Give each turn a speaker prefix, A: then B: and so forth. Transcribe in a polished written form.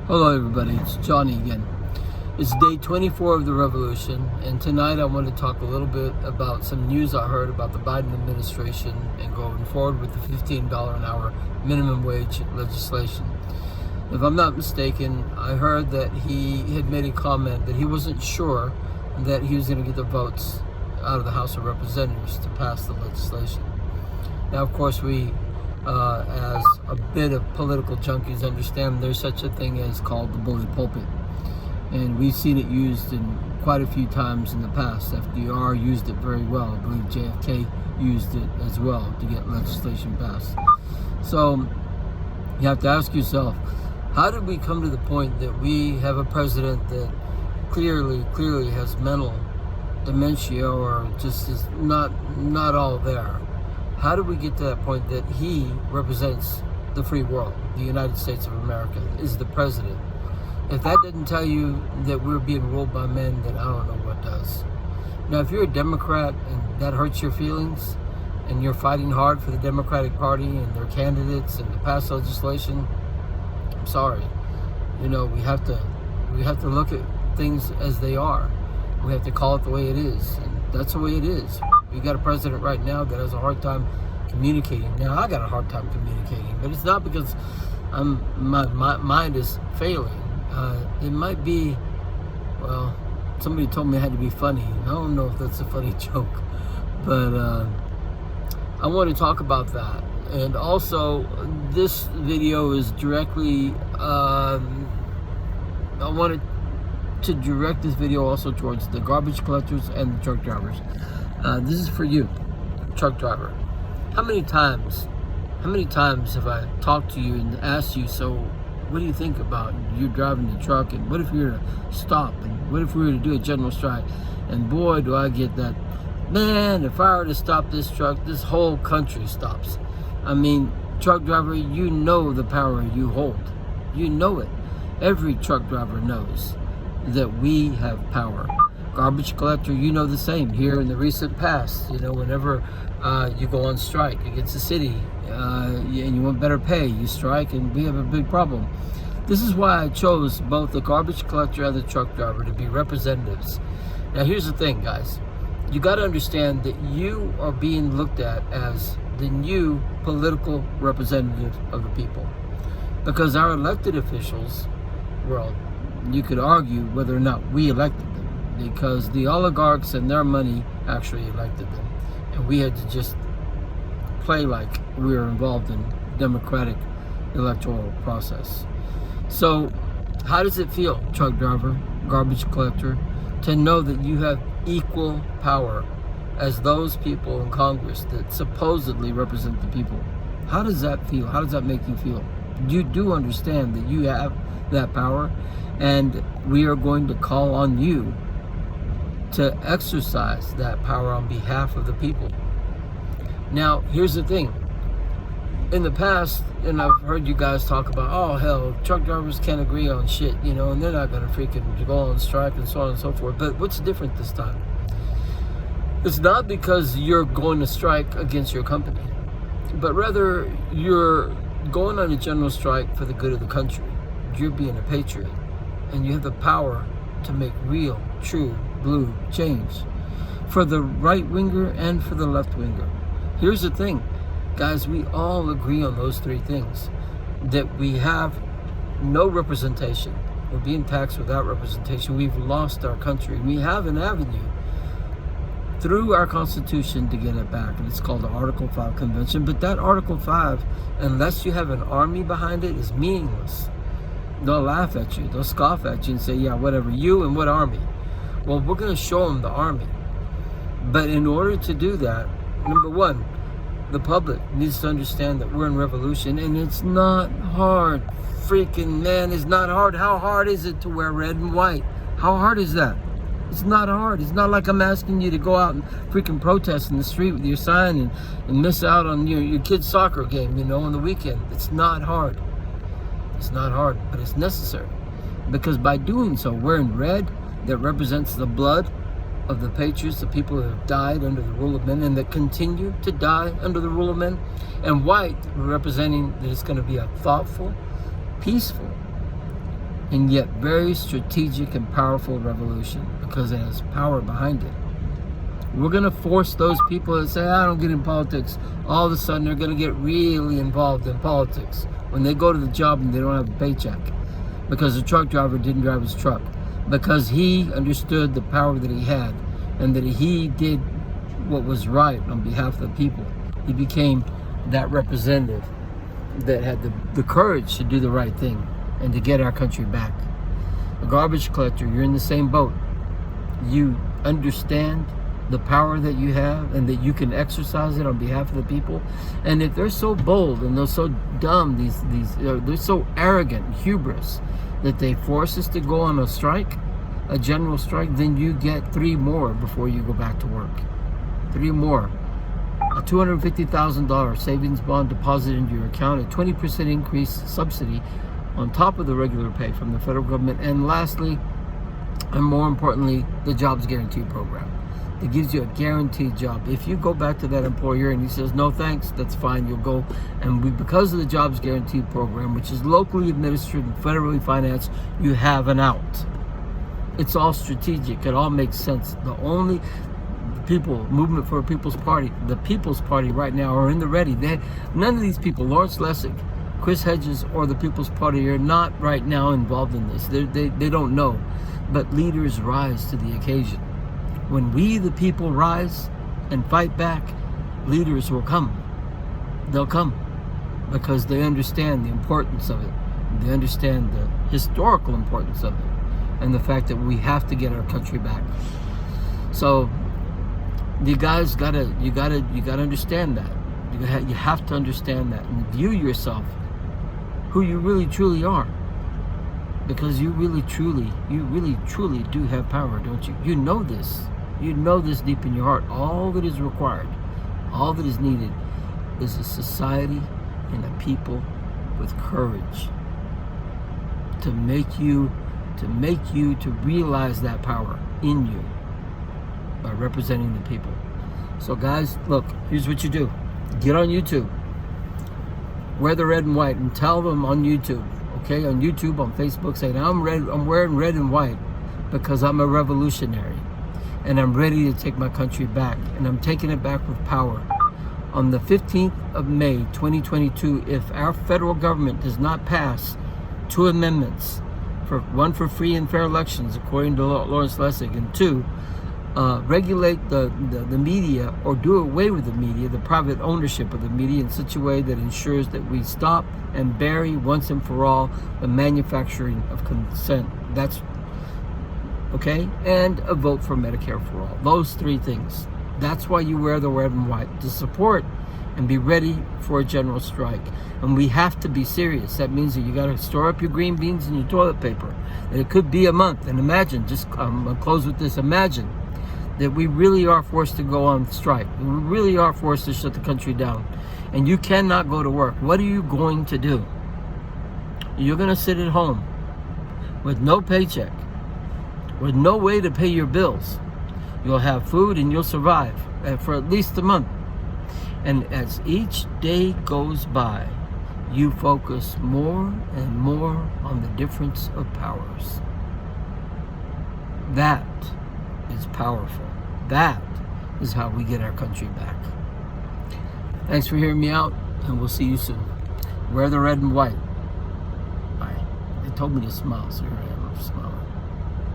A: Hello everybody, it's Johnny again. It's day 24 of the revolution, and tonight I want to talk a little bit about some news I heard about the Biden administration and going forward with the $15 an hour minimum wage legislation. If I'm not mistaken, I heard that he had made a comment that he wasn't sure that he was going to get the votes out of the House of Representatives to pass the legislation. Now, of course, we as a bit of political junkies understand there's such a thing as called the bully pulpit, and we've seen it used in quite a few times in the past. FDR used it very well. I believe JFK used it as well to get legislation passed. So you have to ask yourself, how did we come to the point that we have a president that clearly has mental dementia or just is not all there? How do we get to that point that he represents the free world, the United States of America, is the president? If that didn't tell you that we're being ruled by men, then I don't know what does. Now, if you're a Democrat and that hurts your feelings, and you're fighting hard for the Democratic Party and their candidates and to pass legislation, I'm sorry. You know, we have to look at things as they are. We have to call it the way it is, and that's the way it is. We got a president right now that has a hard time communicating. Now, I got a hard time communicating, but it's not because my mind is failing. It might be, well, somebody told me I had to be funny. I don't know if that's a funny joke, but I want to talk about that. And also, this video is directly, I wanted to direct this video also towards the garbage collectors and the truck drivers. This is for you, truck driver. How many times have I talked to you and asked you, so what do you think about you driving the truck, and what if we were to stop, and what if we were to do a general strike? And boy, do I get that, man, if I were to stop this truck, this whole country stops. I mean, truck driver, you know the power you hold. You know it. Every truck driver knows that we have power. Garbage collector, you know the same. Here in the recent past, you know, whenever you go on strike against the city and you want better pay, you strike, and we have a big problem. This is why I chose both the garbage collector and the truck driver to be representatives. Now, here's the thing, guys. You got to understand that you are being looked at as the new political representative of the people, because our elected officials, well, you could argue whether or not we elected them, because the oligarchs and their money actually elected them, and we had to just play like we were involved in democratic electoral process. So how does it feel, truck driver, garbage collector, to know that you have equal power as those people in Congress that supposedly represent the people? How does that feel? How does that make you feel? You do understand that you have that power, and we are going to call on you to exercise that power on behalf of the people. Now, here's the thing. In the past, and I've heard you guys talk about, oh, hell, truck drivers can't agree on shit, you know, and they're not going to freaking go on strike and so on and so forth. But what's different this time? It's not because you're going to strike against your company, but rather you're going on a general strike for the good of the country. You're being a patriot, and you have the power to make real, true, blue change for the right-winger and for the left-winger. Here's the thing, guys, we all agree on those three things, that we have no representation. We're being taxed without representation. We've lost our country. We have an avenue through our Constitution to get it back, and it's called the Article 5 Convention. But that Article 5, unless you have an army behind it, is meaningless. They'll laugh at you. They'll scoff at you and say, yeah, whatever, you and what army? Well, we're going to show them the army. But in order to do that, number one, the public needs to understand that we're in revolution, and it's not hard. Freaking man, it's not hard. How hard is it to wear red and white? How hard is that? It's not hard. It's not like I'm asking you to go out and freaking protest in the street with your sign and miss out on your kid's soccer game, you know, on the weekend. It's not hard. It's not hard, but it's necessary. Because by doing so, wearing red, that represents the blood of the patriots, the people that have died under the rule of men and that continue to die under the rule of men, and white representing that it's going to be a thoughtful, peaceful and yet very strategic and powerful revolution because it has power behind it. We're going to force those people that say, I don't get in politics, all of a sudden they're going to get really involved in politics when they go to the job and they don't have a paycheck because the truck driver didn't drive his truck, because he understood the power that he had and that he did what was right on behalf of the people. He became that representative that had the courage to do the right thing and to get our country back. A garbage collector, you're in the same boat. You understand the power that you have and that you can exercise it on behalf of the people. And if they're so bold and they're so dumb, they're so arrogant, hubris, that they force us to go on a strike, a general strike, then you get 3 more before you go back to work. 3 more. A $250,000 savings bond deposited into your account, a 20% increase subsidy on top of the regular pay from the federal government, and lastly, and more importantly, the Jobs Guarantee Program. It gives you a guaranteed job. If you go back to that employer and he says, no thanks, that's fine, you'll go. And because of the Jobs Guarantee Program, which is locally administered and federally financed, you have an out. It's all strategic. It all makes sense. The only people, Movement for a People's Party, the People's Party right now are in the ready. None of these people, Lawrence Lessig, Chris Hedges, or the People's Party are not right now involved in this. They don't know. But leaders rise to the occasion. When we, the people, rise and fight back, leaders will come. They'll come because they understand the importance of it. They understand the historical importance of it and the fact that we have to get our country back. So you guys gotta understand that. You have to understand that and view yourself who you really truly are, because you really truly do have power, don't you? You know this. You know this deep in your heart. All that is required, all that is needed, is a society and a people with courage to make you to realize that power in you by representing the people. So guys, look, here's what you do. Get on YouTube. Wear the red and white and tell them on YouTube, okay? On YouTube, on Facebook, say, I'm wearing red and white because I'm a revolutionary and I'm ready to take my country back, and I'm taking it back with power. On the 15th of May, 2022, if our federal government does not pass 2 amendments, one for free and fair elections, according to Lawrence Lessig, and 2, regulate the media, or do away with the media, the private ownership of the media, in such a way that ensures that we stop and bury once and for all the manufacturing of consent. That's okay, and a vote for Medicare for all. Those 3 things. That's why you wear the red and white, to support and be ready for a general strike. And we have to be serious. That means that you got to store up your green beans and your toilet paper. And it could be a month. And imagine, I'm going to close with this. Imagine that we really are forced to go on strike. We really are forced to shut the country down. And you cannot go to work. What are you going to do? You're going to sit at home with no paycheck, with no way to pay your bills. You'll have food and you'll survive for at least a month. And as each day goes by, you focus more and more on the difference of powers. That is powerful. That is how we get our country back. Thanks for hearing me out, and we'll see you soon. Wear the red and white. Bye. They told me to smile, so here I am. I'm smiling.